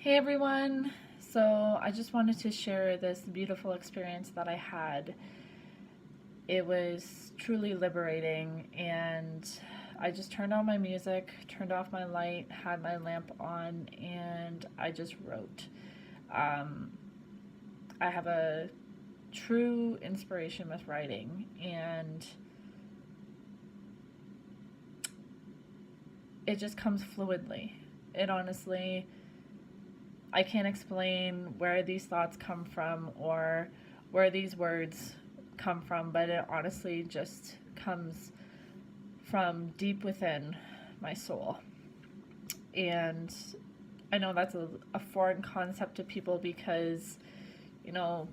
Hey everyone! So I just wanted to share this beautiful experience that I had. It was truly liberating, and I just turned on my music, turned off my light, had my lamp on, and I just wrote. Um, I have a true inspiration with writing, and it just comes fluidly. It honestly, I can't explain where these thoughts come from or where these words come from, but it honestly just comes from deep within my soul. And I know that's a foreign concept to people because, you know,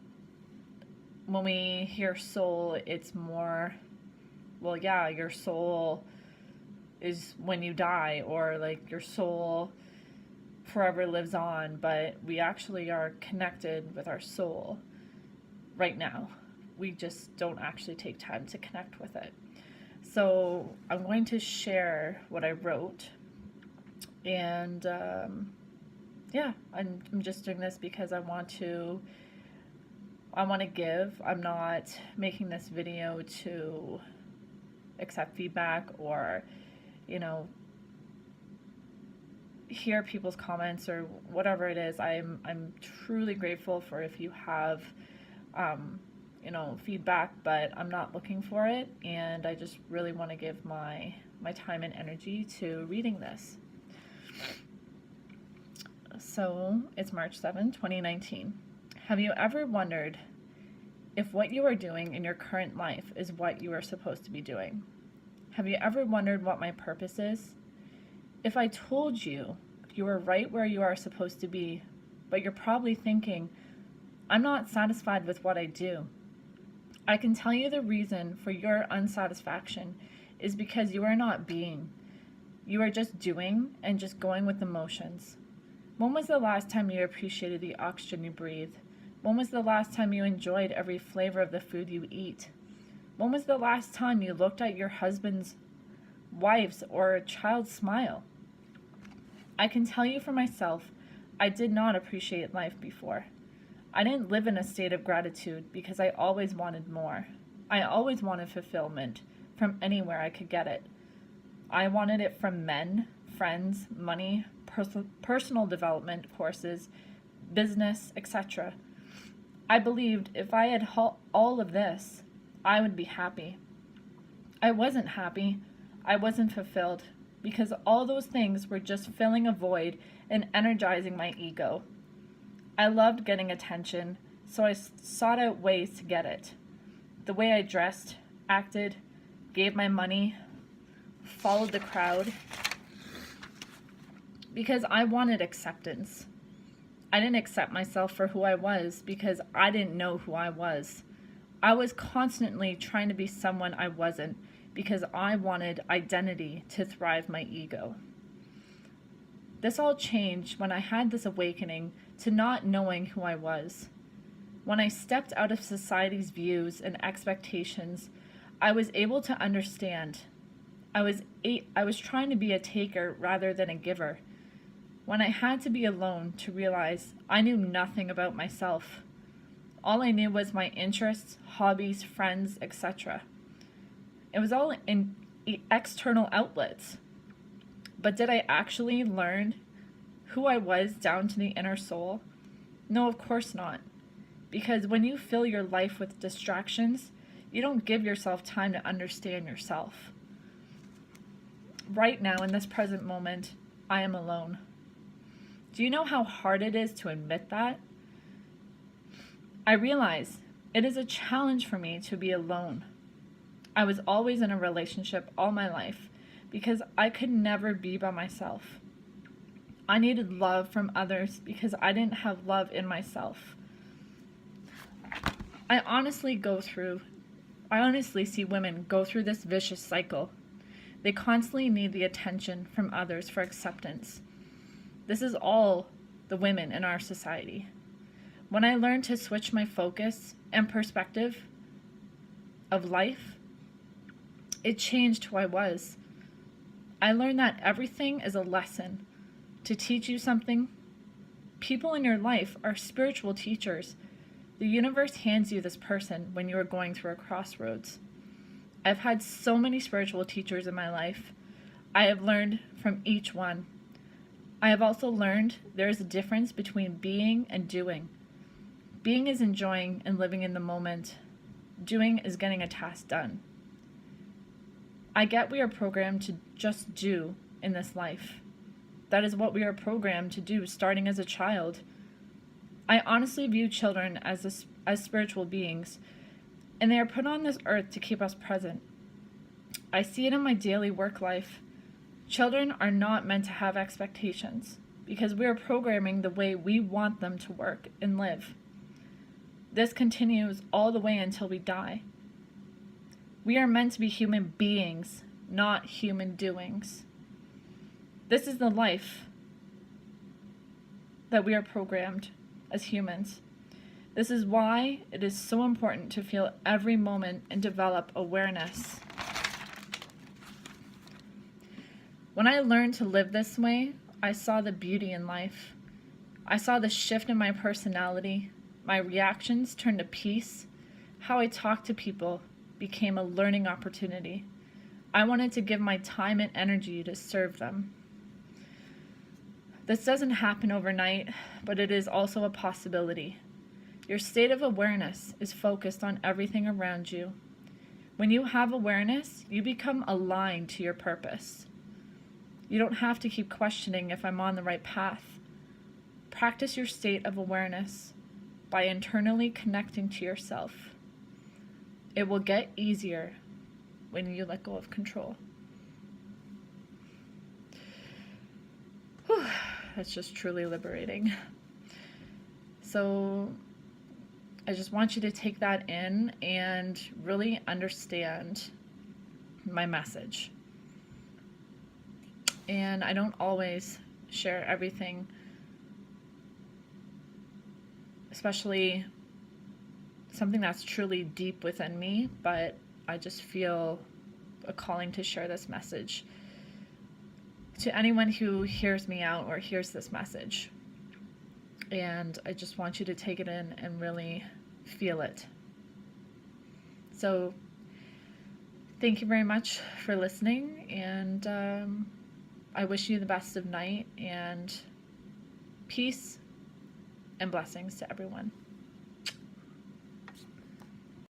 when we hear soul, it's more, well, yeah, your soul is when you die, or like your soul forever lives on, but we actually are connected with our soul right now. We just don't actually take time to connect with it. So I'm going to share what I wrote, and yeah, I'm just doing this because I want to give. I'm not making this video to accept feedback or, you know, hear people's comments or whatever it is. I'm truly grateful for if you have feedback, but I'm not looking for it, and I just really want to give my time and energy to reading this. So, it's March 7, 2019. Have you ever wondered if what you are doing in your current life is what you are supposed to be doing? Have you ever wondered what my purpose is? If I told you you are right where you are supposed to be, but you're probably thinking, I'm not satisfied with what I do, I can tell you the reason for your unsatisfaction is because you are not being. You are just doing and just going with the motions. When was the last time you appreciated the oxygen you breathe? When was the last time you enjoyed every flavor of the food you eat? When was the last time you looked at your husband's, wife's, or child's smile? I can tell you for myself, I did not appreciate life before. I didn't live in a state of gratitude because I always wanted more. I always wanted fulfillment from anywhere I could get it. I wanted it from men, friends, money, personal development courses, business, etc. I believed if I had all of this, I would be happy. I wasn't happy. I wasn't fulfilled because all those things were just filling a void and energizing my ego. I loved getting attention, so I sought out ways to get it. The way I dressed, acted, gave my money, followed the crowd, because I wanted acceptance. I didn't accept myself for who I was because I didn't know who I was. I was constantly trying to be someone I wasn't because I wanted identity to thrive my ego. This all changed when I had this awakening to not knowing who I was. When I stepped out of society's views and expectations, I was able to understand. I was trying to be a taker rather than a giver. When I had to be alone to realize I knew nothing about myself. All I knew was my interests, hobbies, friends, etc. It was all in external outlets. But did I actually learn who I was down to the inner soul? No, of course not. Because when you fill your life with distractions, you don't give yourself time to understand yourself. Right now, in this present moment, I am alone. Do you know how hard it is to admit that? I realize it is a challenge for me to be alone. I was always in a relationship all my life because I could never be by myself. I needed love from others because I didn't have love in myself. I honestly see women go through this vicious cycle. They constantly need the attention from others for acceptance. This is all the women in our society. When I learned to switch my focus and perspective of life, it changed who I was. I learned that everything is a lesson to teach you something People in your life are spiritual teachers. The universe hands you this person when you are going through a crossroads. I've had so many spiritual teachers in my life. I have learned from each one. I have also learned there is a difference between being and doing. Being is enjoying and living in the moment. Doing is getting a task done. I get we are programmed to just do in this life. That is what we are programmed to do starting as a child. I honestly view children as spiritual beings, and they are put on this earth to keep us present. I see it in my daily work life. Children are not meant to have expectations because we are programming the way we want them to work and live. This continues all the way until we die. We are meant to be human beings, not human doings. This is the life that we are programmed as humans. This is why it is so important to feel every moment and develop awareness. When I learned to live this way, I saw the beauty in life. I saw the shift in my personality. My reactions turned to peace. How I talked to people became a learning opportunity. I wanted to give my time and energy to serve them. This doesn't happen overnight, but it is also a possibility. Your state of awareness is focused on everything around you. When you have awareness, you become aligned to your purpose. You don't have to keep questioning if I'm on the right path. Practice your state of awareness by internally connecting to yourself. It will get easier when you let go of control. Whew. That's just truly liberating. So I just want you to take that in and really understand my message. And I don't always share everything, especially something that's truly deep within me, but I just feel a calling to share this message to anyone who hears me out or hears this message. And I just want you to take it in and really feel it. So thank you very much for listening, and I wish you the best of night and peace and blessings to everyone.